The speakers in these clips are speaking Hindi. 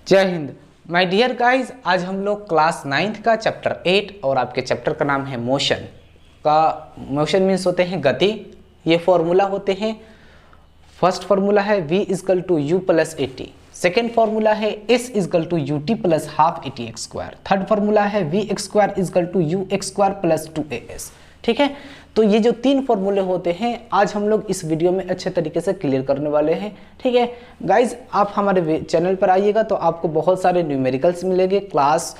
जय हिंद माय डियर गाइस। आज हम लोग क्लास 9th का चैप्टर 8 और आपके चैप्टर का नाम है मोशन मोशन मीन्स होते हैं गति। ये फॉर्मूला होते हैं, फर्स्ट फार्मूला है v is equal to u plus a t, second formula है s is equal to u t plus half a t x square, third formula है v x square is equal to u x square plus 2as। ठीक है, तो ये जो तीन फॉर्मूले होते हैं आज हम लोग इस वीडियो में अच्छे तरीके से क्लियर करने वाले हैं। ठीक है गाइज, आप हमारे चैनल पर आइएगा तो आपको बहुत सारे न्यूमेरिकल्स मिलेंगे। क्लास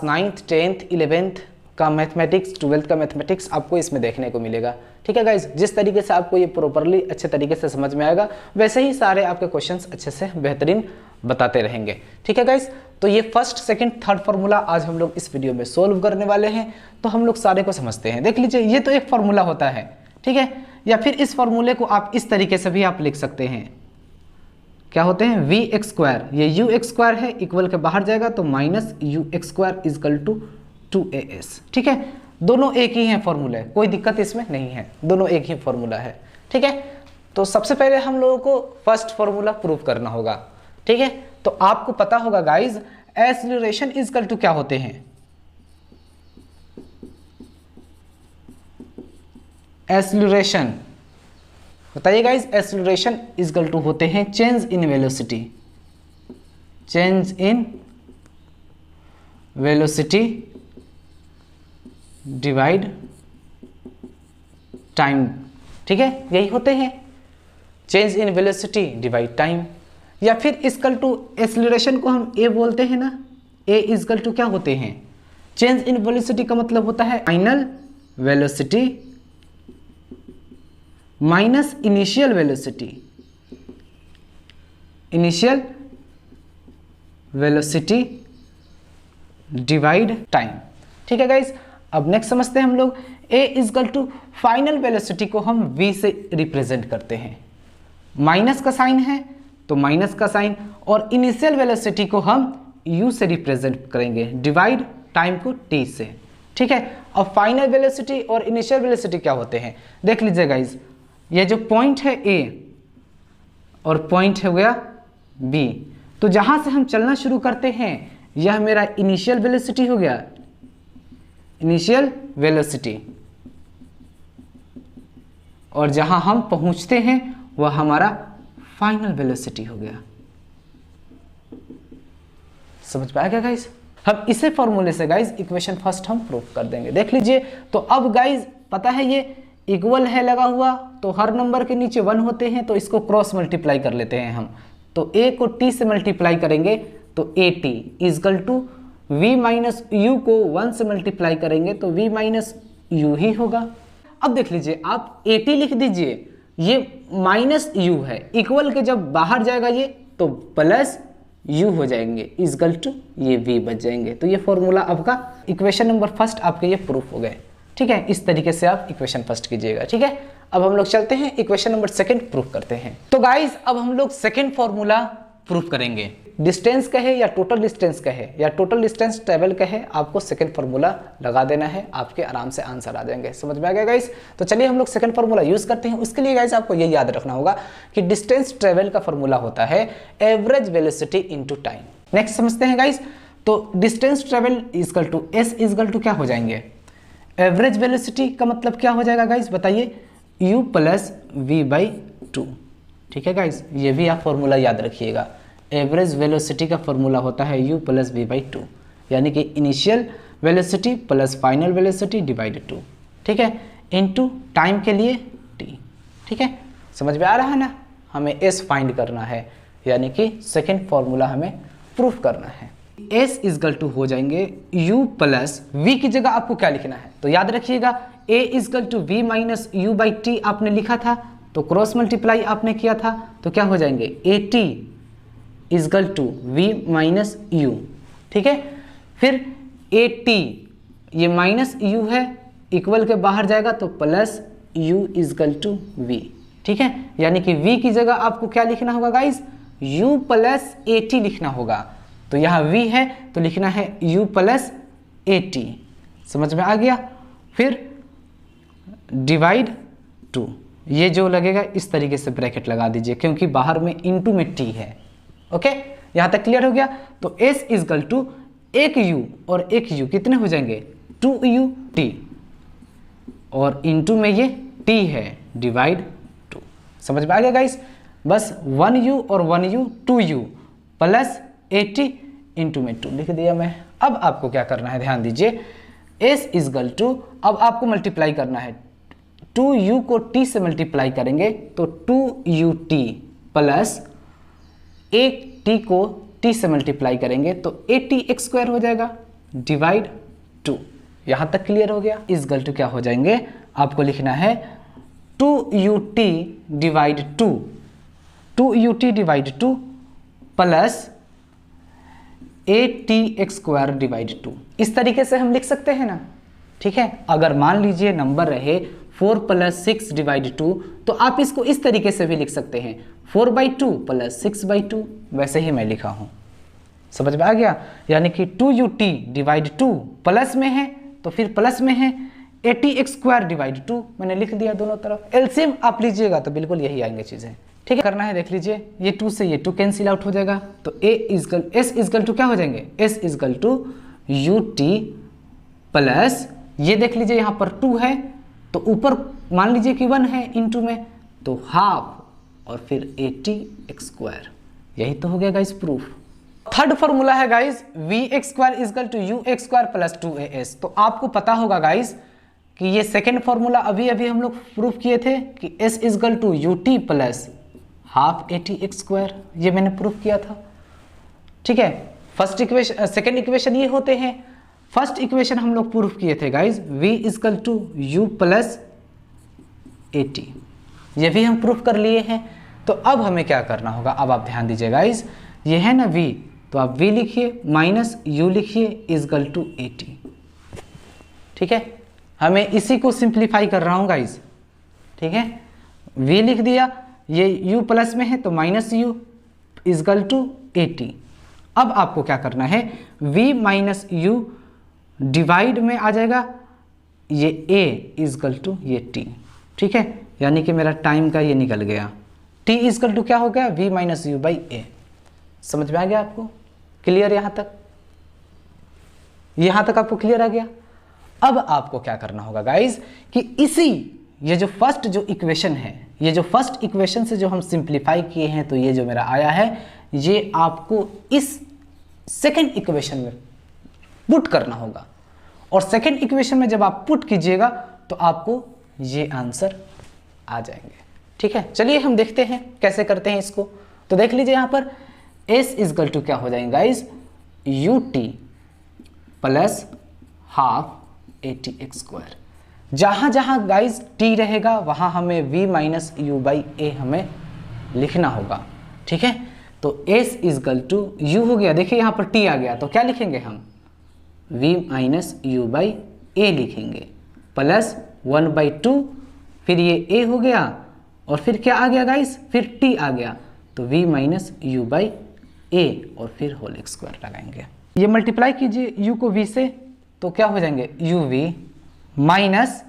9th 10th 11th का मैथमेटिक्स, 12th का मैथमेटिक्स आपको इसमें देखने को मिलेगा। ठीक है गाइज, जिस तरीके से आपको ये प्रॉपरली अच्छे तरीके से समझ में आएगा वैसे ही सारे आपके क्वेश्चंस अच्छे से बेहतरीन बताते रहेंगे। ठीक है गाइज, तो ये फर्स्ट सेकंड थर्ड फार्मूला आज हम लोग इस वीडियो में सोल्व करने वाले हैं। तो हम लोग सारे को समझते हैं। देख लीजिए, ये तो एक फार्मूला होता है, ठीक है, या फिर इस फार्मूले को आप इस तरीके से भी आप लिख सकते हैं। क्या होते हैं वी एक्स स्क्वायर, ये यू एक्स स्क्वायर है, इक्वल के बाहर जाएगा तो minus U x square is equal to 2as। ठीक है, दोनों एक ही हैं फॉर्मूले, कोई दिक्कत इसमें नहीं है, दोनों एक ही फॉर्मूला है। ठीक है, तो सबसे पहले हम लोगों को फर्स्ट फॉर्मूला प्रूव करना होगा। ठीक है, तो आपको पता होगा गाइज एक्सीलरेशन इजकल टू क्या होते हैं। एक्सीलरेशन बताइए गाइज, एक्सीलरेशन इजकल टू होते हैं change in velocity, change in velocity divide time. ठीक है, यही होते हैं change in velocity divide time. या फिर इजकल टू एक्सीलरेशन को हम ए बोलते हैं ना, ए इजकल टू क्या होते हैं चेंज इन वेलोसिटी का मतलब होता है final velocity minus initial velocity, initial velocity divide time. ठीक है गाइज, अब नेक्स्ट समझते हैं हम लोग a is equal to final velocity को हम v से रिप्रेजेंट करते हैं, माइनस का साइन है तो माइनस का साइन, और इनिशियल वेलोसिटी को हम u से रिप्रेजेंट करेंगे, डिवाइड टाइम को t से। ठीक है, अब फाइनल वेलोसिटी और इनिशियल वेलोसिटी क्या होते हैं देख लीजिए गाइज, ये जो पॉइंट है a और पॉइंट हो गया b, तो जहां से हम चलना शुरू करते हैं यह मेरा इनिशियल वेलोसिटी हो गया, इनिशियल वेलोसिटी, और जहां हम पहुंचते हैं वह हमारा फाइनल वेलोसिटी हो गया। समझ पाया क्या गाइज? हम इसे फॉर्मूले से गाइज इक्वेशन फर्स्ट हम प्रूव कर देंगे। देख लीजिए, तो अब गाइज पता है ये इक्वल है लगा हुआ, तो हर नंबर के नीचे 1 होते हैं तो इसको क्रॉस मल्टीप्लाई कर लेते हैं हम। तो a को t से मल्टीप्लाई करेंगे तो at is equal to v minus U को 1 से मल्टीप्लाई करेंगे तो v माइनस यू ही होगा। अब देख लीजिए, आप at लिख दीजिए, ये माइनस यू है, इक्वल के जब बाहर जाएगा ये तो प्लस यू हो जाएंगे, इजकल टू ये v बच जाएंगे। तो ये फॉर्मूला आपका इक्वेशन नंबर फर्स्ट आपके ये प्रूफ हो गए। ठीक है, इस तरीके से आप इक्वेशन फर्स्ट कीजिएगा। ठीक है, अब हम लोग चलते हैं इक्वेशन नंबर सेकंड प्रूफ करते हैं। तो गाइज अब हम लोग सेकंड फॉर्मूला प्रूफ करेंगे। डिस्टेंस कहे या टोटल डिस्टेंस कहे या टोटल डिस्टेंस ट्रेवल कहे, आपको सेकंड फार्मूला लगा देना है, आपके आराम से आंसर आ जाएंगे। समझ में आ गया गाइस? तो चलिए हम लोग सेकंड फार्मूला यूज करते हैं। उसके लिए गाइस आपको ये याद रखना होगा कि डिस्टेंस ट्रेवल का फार्मूला होता है average velocity into time. Next समझते हैं गाइस, तो distance travel is equal to S is equal to क्या हो जाएंगे, एवरेज वेलोसिटी का मतलब क्या हो जाएगा गाइस बताइए, u प्लस वी बाई 2। ठीक है गाइस, ये भी आप फॉर्मूला याद रखिएगा। एवरेज वेलोसिटी का फॉर्मूला होता है u प्लस वी बाई 2, यानी कि initial velocity plus final velocity divide 2। ठीक है, इनटू टाइम के लिए t। ठीक है, समझ में आ रहा है ना? हमें s फाइंड करना है, यानी कि सेकेंड फॉर्मूला हमें प्रूफ करना है। s इजकल टू हो जाएंगे u प्लस v की जगह आपको क्या लिखना है, तो याद रखिएगा a is equal to v minus U by T आपने लिखा था, तो क्रॉस मल्टीप्लाई आपने किया था, तो क्या हो जाएंगे at is equal to v minus U. ठीक है, फिर at ये माइनस u है, इक्वल के बाहर जाएगा तो plus u is equal to v। ठीक है, यानी कि v की जगह आपको क्या लिखना होगा गाइस, u प्लस at लिखना होगा। तो यहाँ v है तो लिखना है u प्लस at। समझ में आ गया? फिर डिवाइड 2, ये जो लगेगा इस तरीके से ब्रैकेट लगा दीजिए, क्योंकि बाहर में इनटू में t है। ओके, यहाँ तक क्लियर हो गया। तो s इजकल टू एक u और एक u कितने हो जाएंगे 2ut और इनटू में ये t है डिवाइड 2। समझ में आ गया गाइस। बस 1u और 1u 2u प्लस 80 इंटू में 2 लिख दिया मैं। अब आपको क्या करना है ध्यान दीजिए, s इजकल टू अब आपको मल्टीप्लाई करना है, 2u को t से मल्टीप्लाई करेंगे तो 2ut प्लस एक t को t से मल्टीप्लाई करेंगे तो 80x² हो जाएगा डिवाइड 2। यहाँ तक क्लियर हो गया। इजकल टू क्या हो जाएंगे, आपको लिखना है 2ut divide 2, 2ut divide 2 plus 80x² divide 2। इस तरीके से हम लिख सकते हैं ना, ठीक है। अगर मान लीजिए नंबर रहे 4 प्लस 6 डिवाइड 2 तो आप इसको इस तरीके से भी लिख सकते हैं 4/2 प्लस 6/2, वैसे ही मैं लिखा हूं। समझ में आ गया। यानी कि 2ut डिवाइड 2 प्लस में है तो फिर प्लस में है 80x² डिवाइड 2 मैंने लिख दिया दोनों तरफ। एलसीएम आप लीजिएगा तो बिल्कुल यही आएंगे चीजें, ठीक है। करना है देख लीजिए, ये 2 से ये 2 कैंसिल आउट हो जाएगा तो s इजकल टू क्या हो जाएंगे, s is equal to ut plus ये देख लीजिए यहाँ पर 2 है तो ऊपर मान लीजिए कि 1 है इंटू में तो हाफ और फिर 80x²। यही तो हो गया गाइस प्रूफ। थर्ड फॉर्मूला है guys vx² is equal to ux² plus 2as। तो आपको पता होगा गाइस कि ये सेकेंड फॉर्मूला अभी हम लोग प्रूफ किए थे कि s is equal to ut plus half 80x², ये मैंने प्रूफ किया था, ठीक है। फर्स्ट इक्वेशन सेकेंड इक्वेशन ये होते हैं। फर्स्ट इक्वेशन हम लोग प्रूफ किए थे guys v is equal to u plus 80, ये भी हम प्रूफ कर लिए हैं। तो अब हमें क्या करना होगा, अब आप ध्यान दीजिए गाइस, ये है ना v, तो आप v लिखिए माइनस u लिखिए इजकल टू 80, ठीक है। हमें इसी को सिंप्लीफाई कर रहा हूँ गाइस, ठीक है। v लिख दिया, ये u प्लस में है तो माइनस u इजकल टू 80। अब आपको क्या करना है, v माइनस u डिवाइड में आ जाएगा ये a इजकल टू ये t, ठीक है। यानी कि मेरा टाइम का ये निकल गया, t इजकल टू क्या हो गया v minus u by a। समझ में आ गया आपको, क्लियर यहाँ तक आपको क्लियर आ गया। अब आपको क्या करना होगा गाइस कि इसी ये जो फर्स्ट जो इक्वेशन है, ये जो फर्स्ट इक्वेशन से जो हम सिंप्लीफाई किए हैं तो ये जो मेरा आया है ये आपको इस सेकंड इक्वेशन में पुट करना होगा और सेकंड इक्वेशन में जब आप पुट कीजिएगा तो आपको ये आंसर आ जाएंगे, ठीक है। चलिए हम देखते हैं कैसे करते हैं इसको। तो देख लीजिए यहाँ पर s इजकल टू क्या हो जाएंगे guys ut plus half 80x²। जहां जहां गाइस t रहेगा वहां हमें v minus u by a हमें लिखना होगा, ठीक है। तो s इजकल टू u हो गया, देखिए यहाँ पर t आ गया तो क्या लिखेंगे हम v minus u by a लिखेंगे प्लस 1/2, फिर ये a हो गया और फिर क्या आ गया गाइस, फिर t आ गया तो v minus u by a और फिर होल स्क्वायर लगाएंगे। ये मल्टीप्लाई कीजिए u को v से तो क्या हो जाएंगे uv माइनस,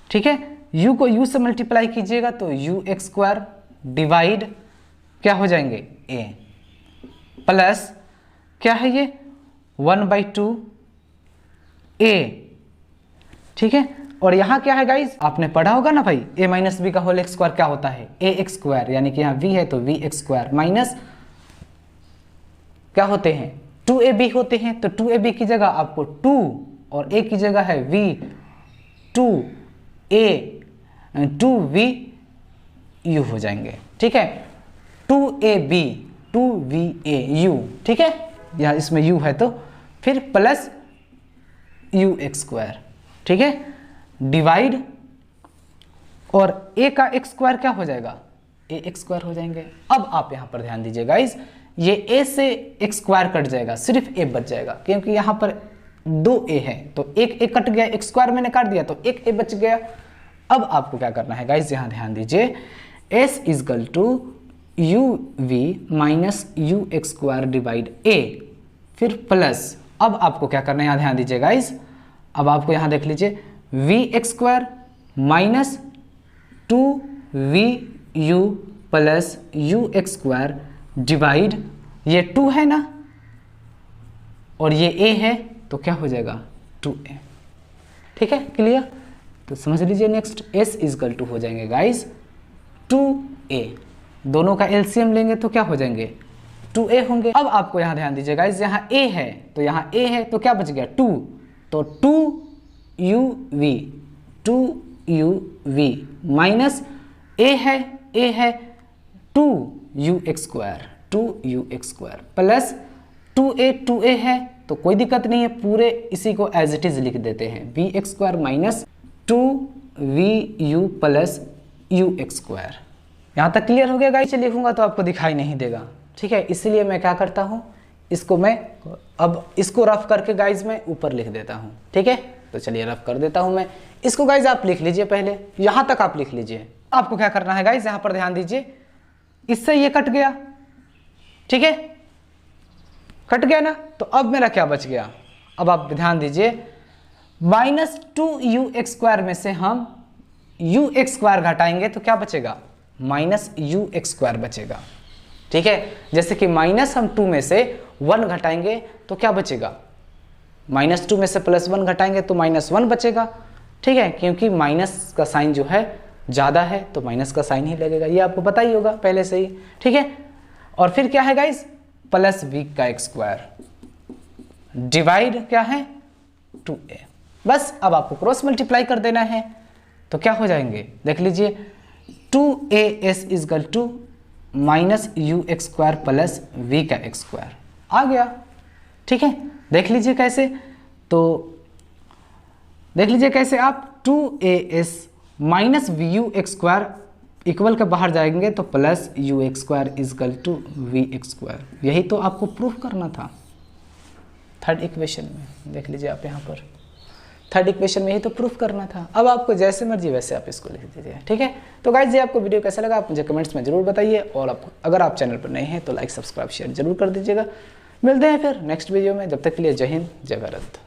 ठीक है, u को u से मल्टीप्लाई कीजिएगा तो ux² डिवाइड क्या हो जाएंगे a प्लस क्या है ये 1/2 a, ठीक है। और यहाँ क्या है गाइस, आपने पढ़ा होगा ना भाई a माइनस बी का होल स्क्वायर क्या होता है ax², यानी कि यहाँ v है तो vx² माइनस क्या होते हैं 2ab होते हैं तो 2ab की जगह आपको 2 और a की जगह है v 2v हो जाएंगे, ठीक है। 2ab 2va u, ठीक है, यहाँ इसमें u है तो फिर प्लस ux², ठीक है, डिवाइड और a का x² क्या हो जाएगा ax² हो जाएंगे। अब आप यहाँ पर ध्यान दीजिए गाइस, ये a से x² कट जाएगा, सिर्फ a बच जाएगा क्योंकि यहाँ पर 2a है तो एक a कट गया, x² मैंने काट दिया तो एक a बच गया। अब आपको क्या करना है गाइस, यहाँ ध्यान दीजिए, s is equal to uv minus ux² divide a फिर प्लस, अब आपको क्या करना है यहाँ ध्यान दीजिए गाइस, अब आपको यहाँ देख लीजिए vx² minus 2vu plus ux² divide ये 2 है ना, और ये a है, तो क्या हो जाएगा 2a। ठीक है, क्लियर? तो समझ लीजिए नेक्स्ट s इजकल टू हो जाएंगे गाइस 2a। दोनों का एलसीएम लेंगे तो क्या हो जाएंगे 2a होंगे। अब आपको यहाँ ध्यान दीजिए गाइस, यहाँ a है तो यहाँ a है तो क्या बच गया 2, तो 2uv माइनस a है 2ux² प्लस 2a है, तो कोई दिक्कत नहीं है, पूरे इसी को एज इट इज लिख देते हैं vx² minus 2vu plus ux²। यहाँ तक क्लियर हो गया गाइस? लिखूंगा तो आपको दिखाई नहीं देगा, ठीक है, इसलिए मैं क्या करता हूँ, इसको मैं अब इसको रफ करके गाइज मैं ऊपर लिख देता हूँ। ठीक है, तो चलिए रफ कर देता हूँ मैं इसको। गाइज आप लिख लीजिए, पहले यहाँ तक आप लिख लीजिए। आपको क्या करना है गाइज, यहाँ पर ध्यान दीजिए, इससे ये कट गया, ठीक है, कट गया ना, तो अब मेरा क्या बच गया, अब आप ध्यान दीजिए, माइनस 2ux² में से हम ux² घटाएंगे तो क्या बचेगा, माइनस ux² बचेगा। ठीक है, जैसे कि माइनस हम 2 में से 1 घटाएंगे तो क्या बचेगा, माइनस 2 में से प्लस 1 घटाएंगे तो माइनस 1 बचेगा। ठीक है, क्योंकि माइनस का साइन जो है ज़्यादा है तो माइनस का साइन ही लगेगा, ये आपको पता ही होगा पहले से ही। ठीक है, और फिर क्या है गाइस, प्लस v का x² डिवाइड क्या है 2a। बस अब आपको क्रॉस मल्टीप्लाई कर देना है तो क्या हो जाएंगे, देख लीजिए 2as is equal to minus ux² plus v का x² आ गया। ठीक है, देख लीजिए कैसे, तो देख लीजिए कैसे आप 2as माइनस vux² इक्वल के बाहर जाएंगे तो plus ux² is equal to vx²। यही तो आपको प्रूफ करना था थर्ड इक्वेशन में, देख लीजिए आप यहाँ पर थर्ड इक्वेशन में ही तो प्रूफ करना था। अब आपको जैसे मर्जी वैसे आप इसको लिख दीजिए। ठीक है, तो गाइस जी आपको वीडियो कैसा लगा आप मुझे कमेंट्स में जरूर बताइए, और अगर आप चैनल पर नए हैं तो लाइक सब्सक्राइब शेयर जरूर कर दीजिएगा। मिलते हैं फिर नेक्स्ट वीडियो में, जब तक के लिए जय हिंद जय भारत।